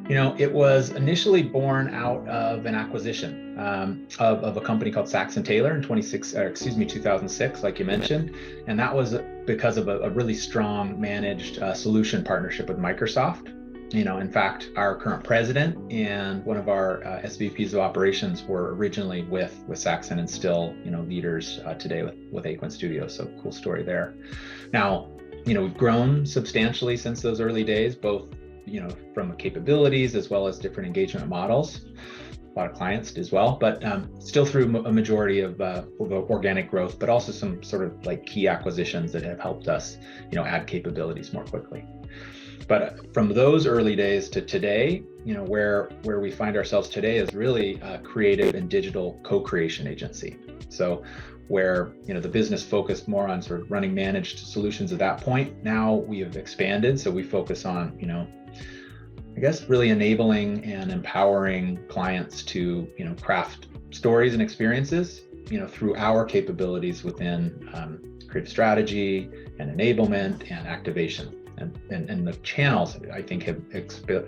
It was initially born out of an acquisition of a company called Saxon Taylor in 2006, like you mentioned. And that was because of a really strong managed solution partnership with Microsoft. In fact, our current president and one of our SVPs of operations were originally with Saxon and still, leaders today with Aquent Studios. So cool story there. Now, we've grown substantially since those early days, both from capabilities as well as different engagement models, a lot of clients as well, but still through a majority of organic growth, but also some sort of like key acquisitions that have helped us, add capabilities more quickly. But from those early days to today, where we find ourselves today is really a creative and digital co-creation agency. So where the business focused more on sort of running managed solutions at that point. Now we have expanded, so we focus on I guess really enabling and empowering clients to craft stories and experiences through our capabilities within creative strategy and enablement and activation. And the channels, I think, have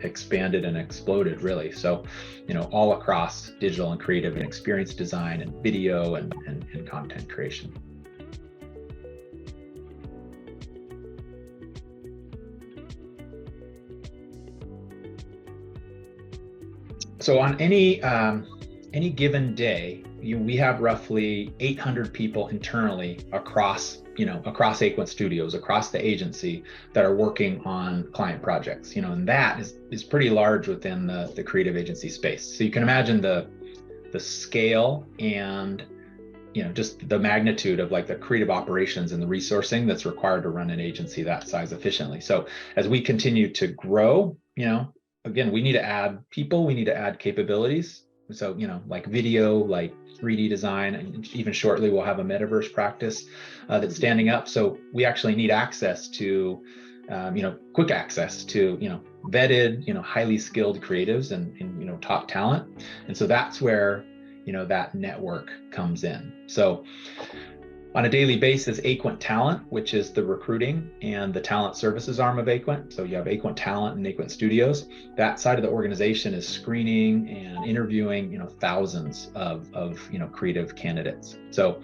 expanded and exploded, really. So, all across digital and creative and experience design and video and content creation. So on any given day, we have roughly 800 people internally across Aquent Studios, across the agency, that are working on client projects, and that is pretty large within the creative agency space. So you can imagine the scale and just the magnitude of like the creative operations and the resourcing that's required to run an agency that size efficiently. So as we continue to grow, again, we need to add people, we need to add capabilities. So, like video, like 3D design, and even shortly we'll have a metaverse practice that's standing up. So we actually need access to, quick access to, vetted, highly skilled creatives and top talent. And so that's where, that network comes in. So on a daily basis, Aquent Talent, which is the recruiting and the talent services arm of Aquent. So you have Aquent Talent and Aquent Studios. That side of the organization is screening and interviewing, thousands of creative candidates. So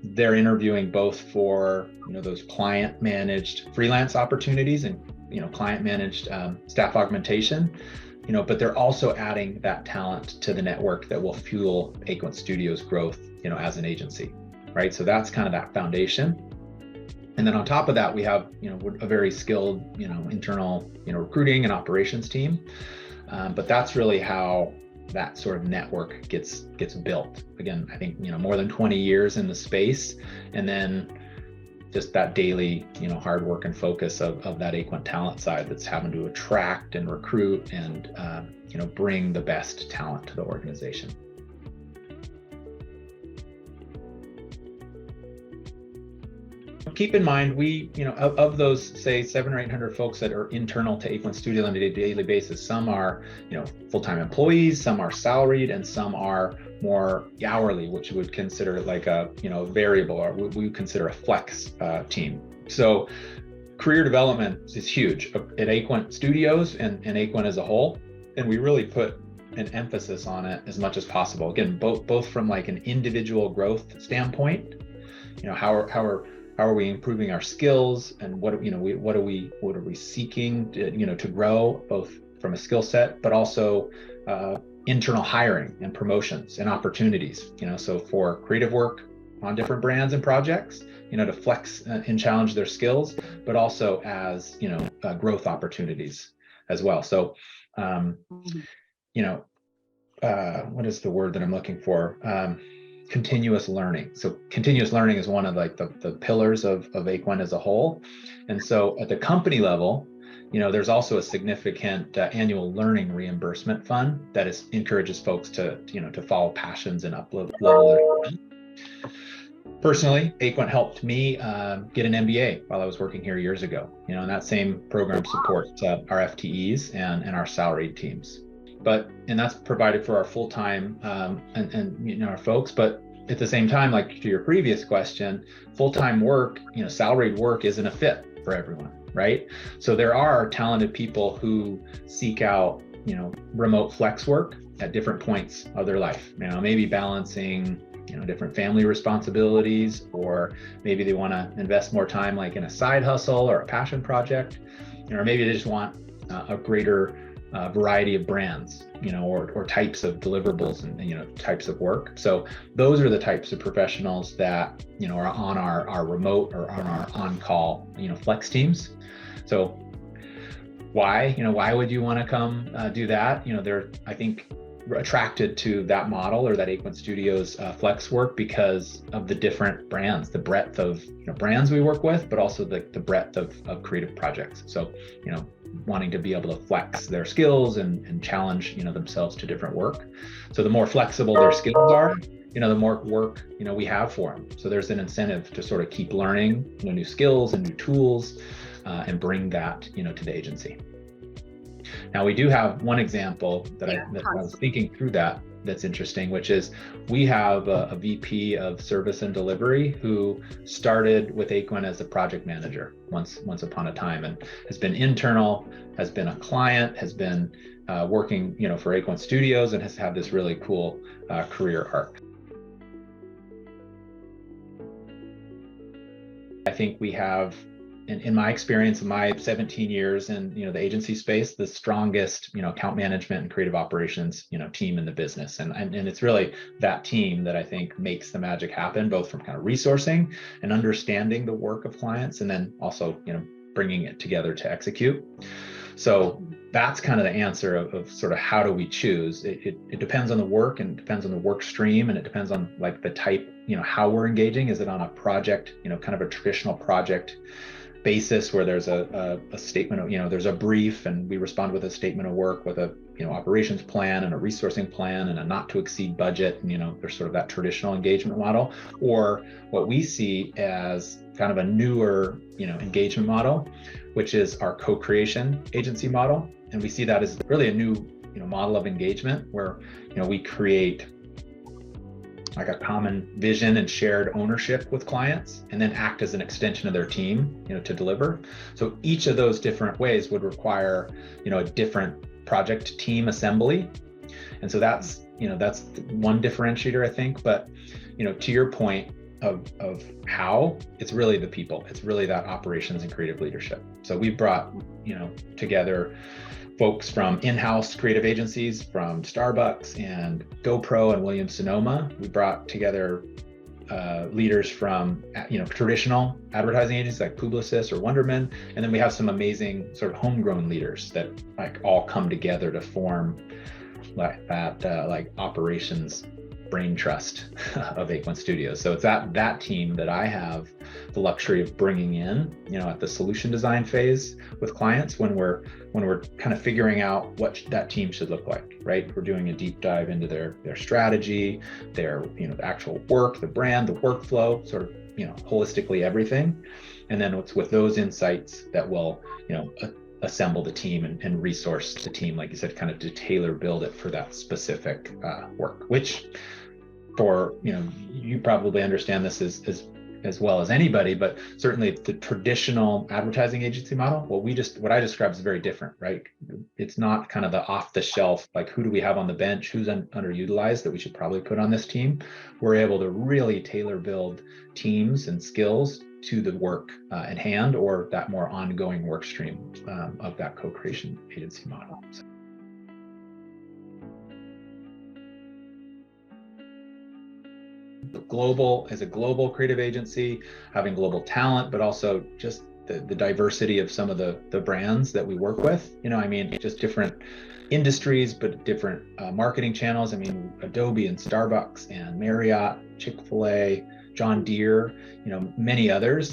they're interviewing both for, those client managed freelance opportunities and, client managed staff augmentation, but they're also adding that talent to the network that will fuel Aquent Studios growth, as an agency. Right, so that's kind of that foundation, and then on top of that, we have a very skilled internal recruiting and operations team. But that's really how that sort of network gets built. Again, I think more than 20 years in the space, and then just that daily hard work and focus of that Aquent Talent side that's having to attract and recruit and bring the best talent to the organization. Keep in mind, we, of those, say, 700 or 800 folks that are internal to Aquent Studio on a daily basis, some are, full-time employees, some are salaried, and some are more hourly, which we would consider like a, variable, or we would consider a flex team. So career development is huge at Aquent Studios and Aquent as a whole. And we really put an emphasis on it as much as possible. Again, both from like an individual growth standpoint, how are we improving our skills, and what are we seeking to grow, both from a skill set, but also internal hiring and promotions and opportunities. So for creative work on different brands and projects, to flex and challenge their skills, but also as growth opportunities as well. So what is the word that I'm looking for? Continuous learning. So continuous learning is one of like the pillars of Aquent as a whole. And so at the company level, there's also a significant annual learning reimbursement fund that encourages folks to follow passions and up level their. Personally, Aquent helped me get an MBA while I was working here years ago. And that same program supports our FTEs and our salaried teams. And that's provided for our full-time and our folks. But at the same time, like to your previous question, full-time work, salaried work isn't a fit for everyone. right? So there are talented people who seek out, remote flex work at different points of their life, maybe balancing, different family responsibilities, or maybe they want to invest more time like in a side hustle or a passion project, or maybe they just want a greater variety of brands, or types of deliverables and, types of work. So those are the types of professionals that, are on our remote or on our on-call, flex teams. So why would you want to come do that? They're, I think, attracted to that model or that Aquent Studios flex work because of the different brands, the breadth of brands we work with, but also the breadth of creative projects. So, wanting to be able to flex their skills and challenge, themselves to different work. So the more flexible their skills are, the more work, we have for them. So there's an incentive to sort of keep learning, new skills and new tools, and bring that, to the agency. Now, we do have one example that I was thinking through that's interesting, which is we have a VP of service and delivery who started with Aquent as a project manager once upon a time, and has been internal, has been a client, has been working, for Aquent Studios, and has had this really cool career arc. I think we have, in my experience, in my 17 years in the agency space, the strongest account management and creative operations team in the business, and it's really that team that I think makes the magic happen, both from kind of resourcing and understanding the work of clients, and then also bringing it together to execute. So that's kind of the answer of sort of how do we choose. It depends on the work, and it depends on the work stream, and it depends on like the type, how we're engaging. Is it on a project, kind of a traditional project basis where there's a statement of, there's a brief, and we respond with a statement of work with a operations plan and a resourcing plan and a not to exceed budget, and there's sort of that traditional engagement model, or what we see as kind of a newer engagement model, which is our co-creation agency model. And we see that as really a new model of engagement where we create like a common vision and shared ownership with clients, and then act as an extension of their team, to deliver. So each of those different ways would require, a different project team assembly. And so that's one differentiator, I think. But, to your point of how, it's really the people, it's really that operations and creative leadership. So we've brought, together folks from in-house creative agencies, from Starbucks and GoPro and Williams-Sonoma. We brought together leaders from traditional advertising agencies like Publicis or Wonderman, and then we have some amazing sort of homegrown leaders that like all come together to form like that like operations brain trust of Aquent Studios. So it's that team that I have the luxury of bringing in, at the solution design phase with clients when we're kind of figuring out what that team should look like, right? We're doing a deep dive into their strategy, their the actual work, the brand, the workflow, sort of holistically everything. And then it's with those insights that will assemble the team and resource the team, like you said, kind of to tailor build it for that specific work, which for you probably understand this as well as anybody, but certainly the traditional advertising agency model, what I described is very different, right? It's not kind of the off the shelf, like who do we have on the bench, who's underutilized that we should probably put on this team. We're able to really tailor build teams and skills to the work at hand, or that more ongoing work stream of that co-creation agency model. As a global creative agency, having global talent, but also just the diversity of some of the brands that we work with, just different industries, but different marketing channels. Adobe and Starbucks and Marriott, Chick-fil-A, John Deere, many others.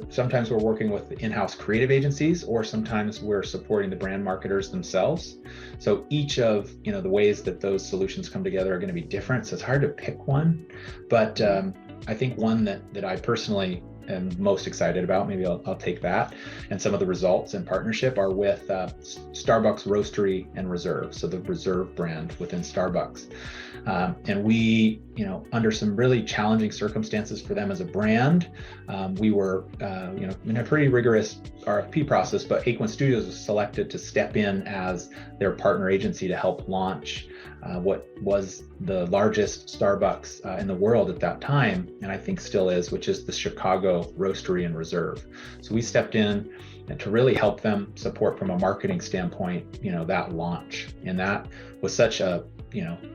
Sometimes we're working with in-house creative agencies, or sometimes we're supporting the brand marketers themselves. So each of the ways that those solutions come together are going to be different. So it's hard to pick one, but I think one that I personally am most excited about, maybe I'll take that, and some of the results in partnership are with Starbucks Roastery and Reserve, so the Reserve brand within Starbucks. And we, under some really challenging circumstances for them as a brand, we were, in a pretty rigorous RFP process, but Aquent Studios was selected to step in as their partner agency to help launch what was the largest Starbucks in the world at that time, and I think still is, which is the Chicago Roastery and Reserve. So we stepped in and to really help them support from a marketing standpoint, that launch. And that was such a,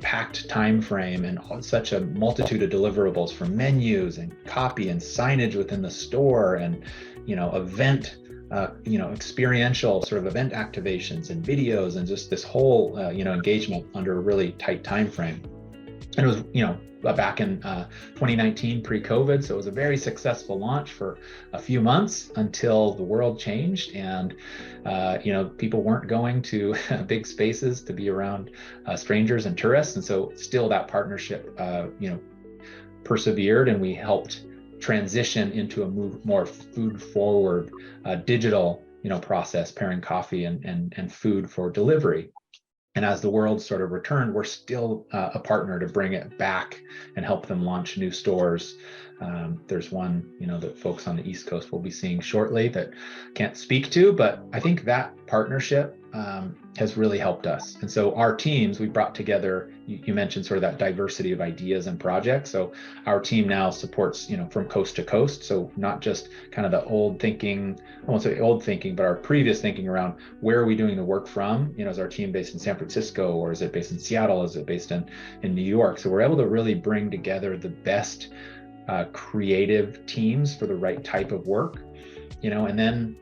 packed time frame and such a multitude of deliverables from menus and copy and signage within the store and, event, experiential sort of event activations and videos and just this whole, engagement under a really tight time frame. And it was, back in 2019 pre-COVID. So it was a very successful launch for a few months until the world changed and, people weren't going to big spaces to be around strangers and tourists. And so still that partnership, persevered, and we helped transition into a more food forward digital, process, pairing coffee and food for delivery. And as the world sort of returned, we're still a partner to bring it back and help them launch new stores. There's one, that folks on the East Coast will be seeing shortly that can't speak to, but I think that partnership has really helped us. And so our teams, we brought together, you mentioned sort of that diversity of ideas and projects. So our team now supports, from coast to coast. So not just kind of the old thinking, I won't say old thinking, but our previous thinking around where are we doing the work from? Is our team based in San Francisco, or is it based in Seattle? Is it based in New York? So we're able to really bring together the best creative teams for the right type of work, and then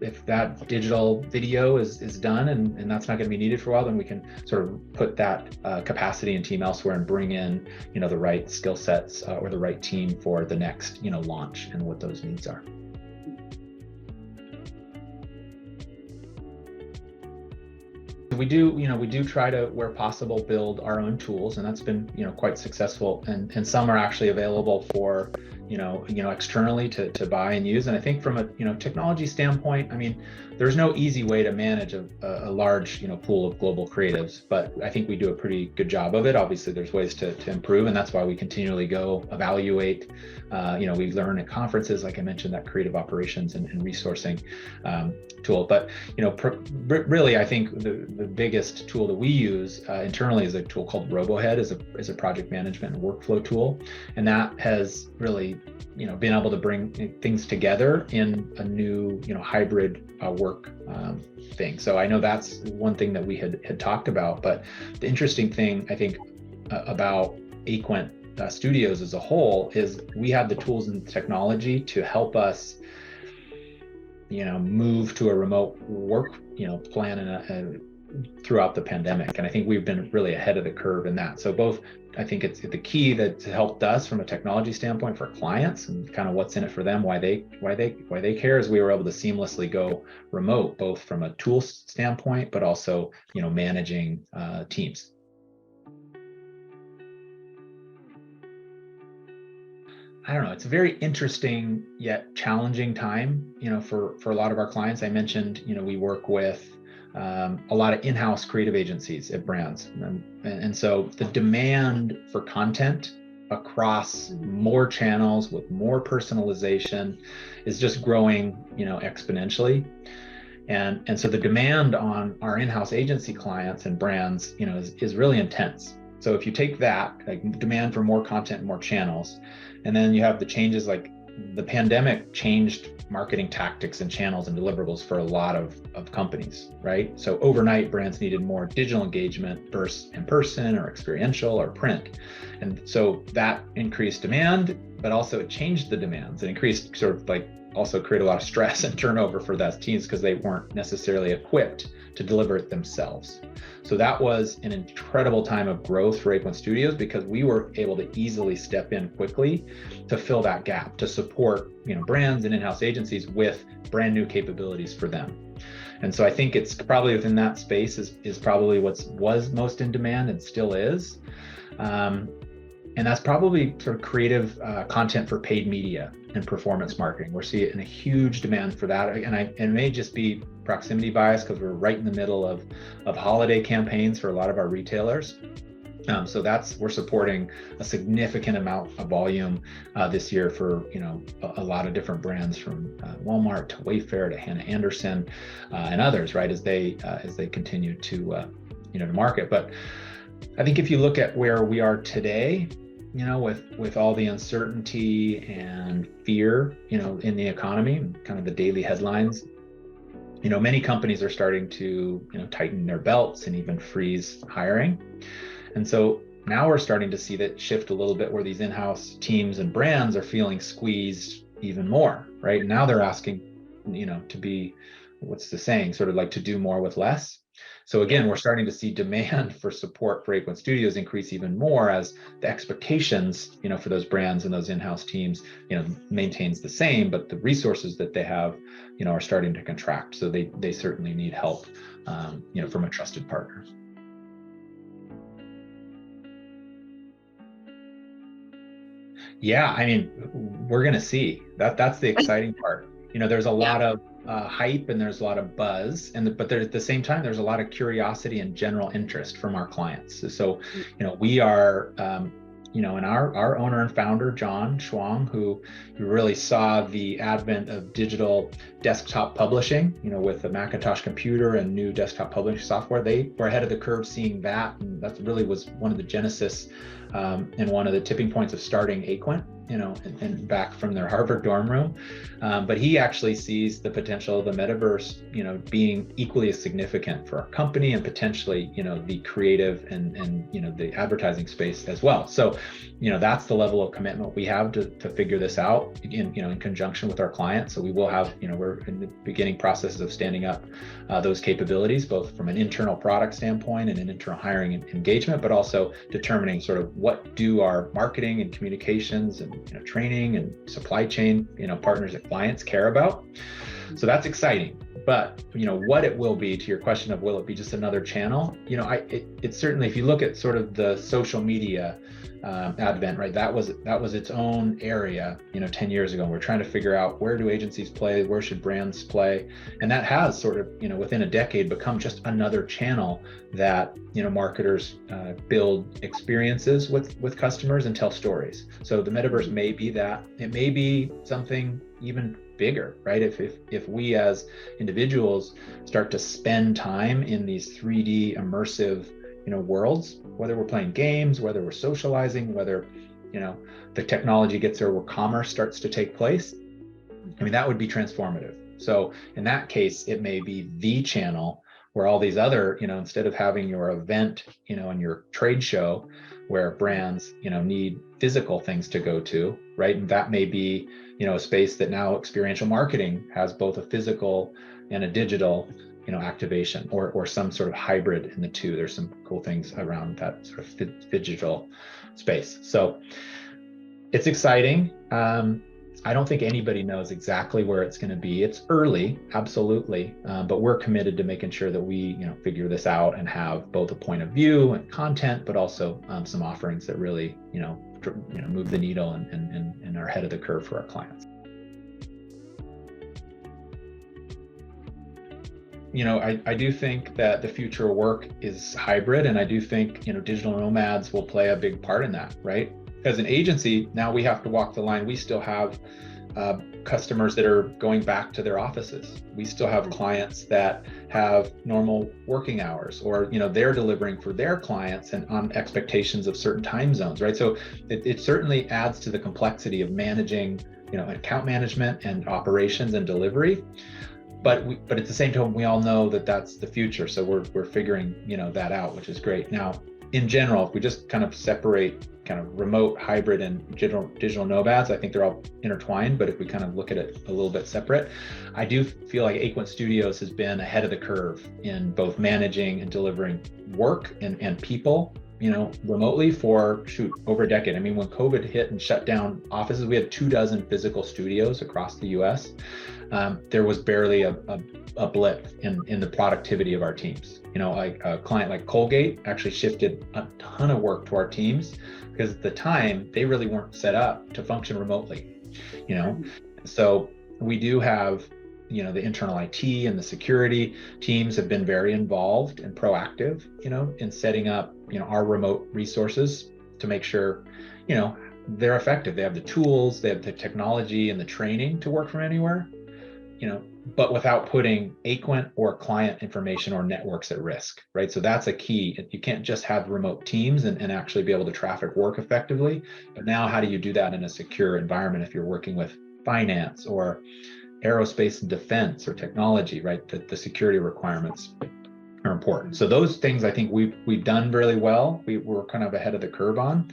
if that digital video is done and that's not going to be needed for a while, then we can sort of put that capacity and team elsewhere and bring in, the right skill sets or the right team for the next, launch and what those needs are. We do try to, where possible, build our own tools, and that's been, quite successful. And some are actually available for, externally to buy and use. And I think from a, technology standpoint, there's no easy way to manage a large, pool of global creatives, but I think we do a pretty good job of it. Obviously, there's ways to improve, and that's why we continually go evaluate. We learn at conferences, like I mentioned, that creative operations and resourcing tool. But really, I think the biggest tool that we use internally is a tool called RoboHead, is a project management and workflow tool, and that has really been able to bring things together in a new hybrid work thing. So I know that's one thing that we had talked about, but the interesting thing I think about Aquent Studios as a whole is we have the tools and technology to help us move to a remote work plan throughout the pandemic. And I think we've been really ahead of the curve in that. So both, I think it's the key that helped us from a technology standpoint for clients and kind of what's in it for them, why they care, is we were able to seamlessly go remote, both from a tool standpoint, but also, managing teams. I don't know, it's a very interesting yet challenging time, for a lot of our clients. I mentioned, we work with a lot of in-house creative agencies at brands. And so the demand for content across more channels with more personalization is just growing, exponentially. And so the demand on our in-house agency clients and brands, is really intense. So if you take that, like demand for more content and more channels, and then you have the changes, like the pandemic changed marketing tactics and channels and deliverables for a lot of companies, right? So overnight, brands needed more digital engagement versus in person or experiential or print. And so that increased demand, but also it changed the demands and increased sort of like also create a lot of stress and turnover for those teams because they weren't necessarily equipped to deliver it themselves. So that was an incredible time of growth for Aquent Studios because we were able to easily step in quickly to fill that gap, to support brands and in-house agencies with brand new capabilities for them. And so I think it's probably within that space is probably was most in demand and still is. And that's probably sort of creative content for paid media and performance marketing. We're seeing a huge demand for that. And it may just be proximity bias because we're right in the middle of holiday campaigns for a lot of our retailers. So we're supporting a significant amount of volume this year for a lot of different brands, from Walmart to Wayfair to Hannah Anderson and others, right, as they continue to to market. But I think if you look at where we are today, with all the uncertainty and fear in the economy, kind of the daily headlines, many companies are starting to tighten their belts and even freeze hiring. And so now we're starting to see that shift a little bit, where these in-house teams and brands are feeling squeezed even more, right? Now they're asking, to be, what's the saying, sort of like to do more with less. So again, we're starting to see demand for support for Aquent Studios increase even more, as the expectations, for those brands and those in-house teams, maintains the same, but the resources that they have, are starting to contract. So they certainly need help, from a trusted partner. Yeah, I mean, we're going to see that. That's the exciting part. There's a lot of hype and there's a lot of buzz, but there, at the same time, there's a lot of curiosity and general interest from our clients. So, we are, and our owner and founder, John Schwang, who really saw the advent of digital desktop publishing, with the Macintosh computer and new desktop publishing software. They were ahead of the curve seeing that. And that really was one of the genesis and one of the tipping points of starting Aquent, and back from their Harvard dorm room. But he actually sees the potential of the metaverse, being equally as significant for our company, and potentially, the creative and the advertising space as well. So, that's the level of commitment we have to figure this out in conjunction with our clients. So we will have, we're in the beginning processes of standing up those capabilities, both from an internal product standpoint and an internal hiring and engagement, but also determining sort of what do our marketing and communications and training and supply chain partners and clients care about. So that's exciting. But what it will be, to your question of will it be just another channel, it's certainly, if you look at sort of the social media advent, right, that was its own area 10 years ago. We're trying to figure out, where do agencies play, where should brands play, and that has sort of within a decade become just another channel that marketers build experiences with customers and tell stories. So the metaverse may be that. It may be something even bigger, right? If we as individuals start to spend time in these 3D immersive worlds, whether we're playing games, whether we're socializing, whether the technology gets there where commerce starts to take place, I mean, that would be transformative. So in that case, it may be the channel where all these other, instead of having your event, and your trade show where brands, need physical things to go to, right? And that may be, a space that now experiential marketing has both a physical and a digital, activation, or some sort of hybrid in the two. There's some cool things around that sort of digital space. So it's exciting. I don't think anybody knows exactly where it's going to be. It's early, absolutely, but we're committed to making sure that we, figure this out and have both a point of view and content, but also some offerings that really, move the needle and are ahead of the curve for our clients. I do think that the future of work is hybrid, and I do think, digital nomads will play a big part in that, right? As an agency, now we have to walk the line. We still have customers that are going back to their offices. We still have clients that have normal working hours, or they're delivering for their clients and on expectations of certain time zones, right? So it certainly adds to the complexity of managing, account management and operations and delivery. But at the same time, we all know that that's the future. So we're figuring that out, which is great. Now, in general, if we just kind of separate kind of remote, hybrid, and digital nomads, I think they're all intertwined. But if we kind of look at it a little bit separate, I do feel like Aquent Studios has been ahead of the curve in both managing and delivering work and people, remotely for over a decade. I mean, when COVID hit and shut down offices, we had 24 physical studios across the US. There was barely a blip in the productivity of our teams. Like a client like Colgate actually shifted a ton of work to our teams, because at the time they really weren't set up to function remotely. So we do have the internal IT and the security teams have been very involved and proactive, in setting up, our remote resources to make sure, they're effective. They have the tools, they have the technology and the training to work from anywhere, but without putting Aquent or client information or networks at risk, right? So that's a key. You can't just have remote teams and actually be able to traffic work effectively. But now, how do you do that in a secure environment if you're working with finance or aerospace and defense or technology, right? The security requirements are important. So those things I think we've done really well. We're kind of ahead of the curve on.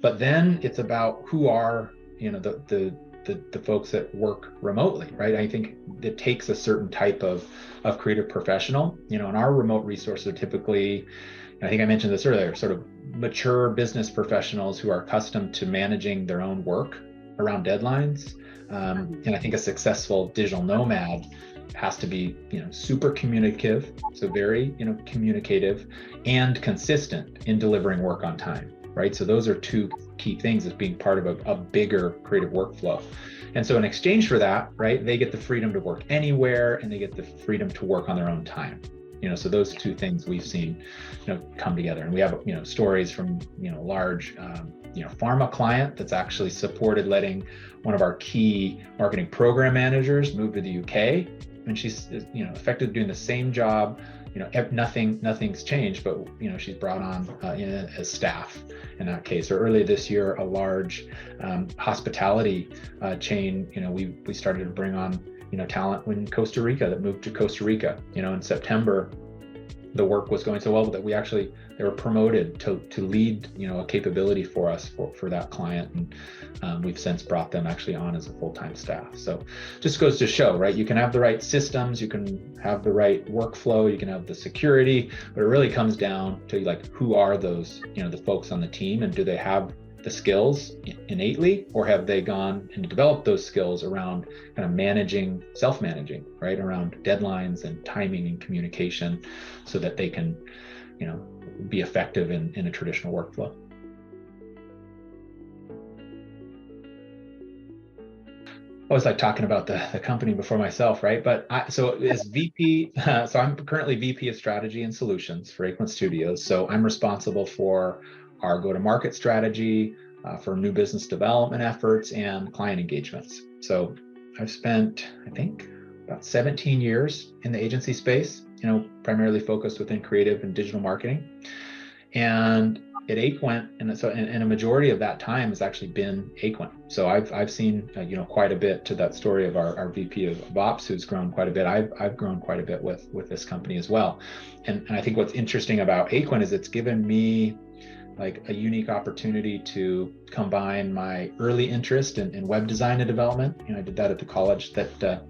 But then it's about who are, the folks that work remotely, right? I think it takes a certain type of creative professional, and our remote resources are typically, I think I mentioned this earlier, sort of mature business professionals who are accustomed to managing their own work around deadlines. And I think a successful digital nomad has to be, super communicative, so very, communicative and consistent in delivering work on time, right? So those are two key things as being part of a bigger creative workflow. And so in exchange for that, right, they get the freedom to work anywhere and they get the freedom to work on their own time. So those two things we've seen, come together. And we have, stories from, large, pharma client that's actually supported letting one of our key marketing program managers move to the UK. And she's, effectively doing the same job. Nothing's changed, but she's brought on as staff in that case. Or earlier this year, a large hospitality chain, we started to bring on talent in Costa Rica that moved to Costa Rica. In September, the work was going so well that they were promoted to lead a capability for us for that client, and we've since brought them actually on as a full-time staff. So just goes to show, right, you can have the right systems, you can have the right workflow, you can have the security, but it really comes down to like, who are those the folks on the team, and do they have the skills innately, or have they gone and developed those skills around kind of self-managing, right, around deadlines and timing and communication, so that they can be effective in a traditional workflow. I always like talking about the company before myself, right? But so as VP, so I'm currently VP of Strategy and Solutions for Aquent Studios. So I'm responsible for our go-to-market strategy, for new business development efforts and client engagements. So I've spent, I think, about 17 years in the agency space, primarily focused within creative and digital marketing. And at Aquent, and a majority of that time has actually been Aquent. So I've seen quite a bit to that story of our VP of Ops, who's grown quite a bit. I've grown quite a bit with this company as well. And I think what's interesting about Aquent is it's given me like a unique opportunity to combine my early interest in web design and development. I did that at the college that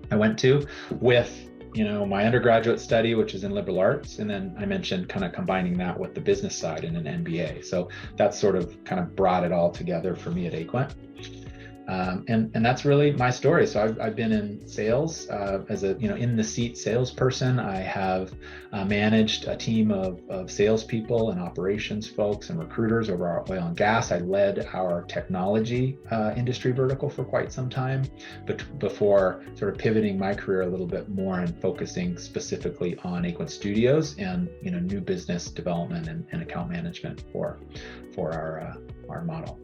I went to, with my undergraduate study, which is in liberal arts. And then I mentioned kind of combining that with the business side in an MBA. So that sort of kind of brought it all together for me at Aquent. And that's really my story. So I've been in sales as a in the seat salesperson. I have managed a team of salespeople and operations folks and recruiters over our oil and gas. I led our technology industry vertical for quite some time, but before sort of pivoting my career a little bit more and focusing specifically on Aquent Studios and new business development and account management for our model.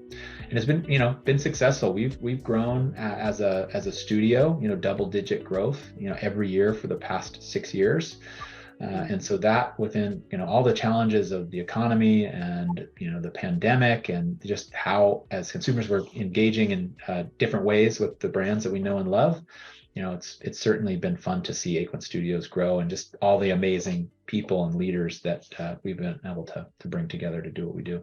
And it's been successful. We've grown as a studio, double-digit growth, every year for the past 6 years. And so that within, all the challenges of the economy and, the pandemic, and just how as consumers were engaging in different ways with the brands that we know and love, it's certainly been fun to see Aquent Studios grow, and just all the amazing people and leaders that we've been able to bring together to do what we do.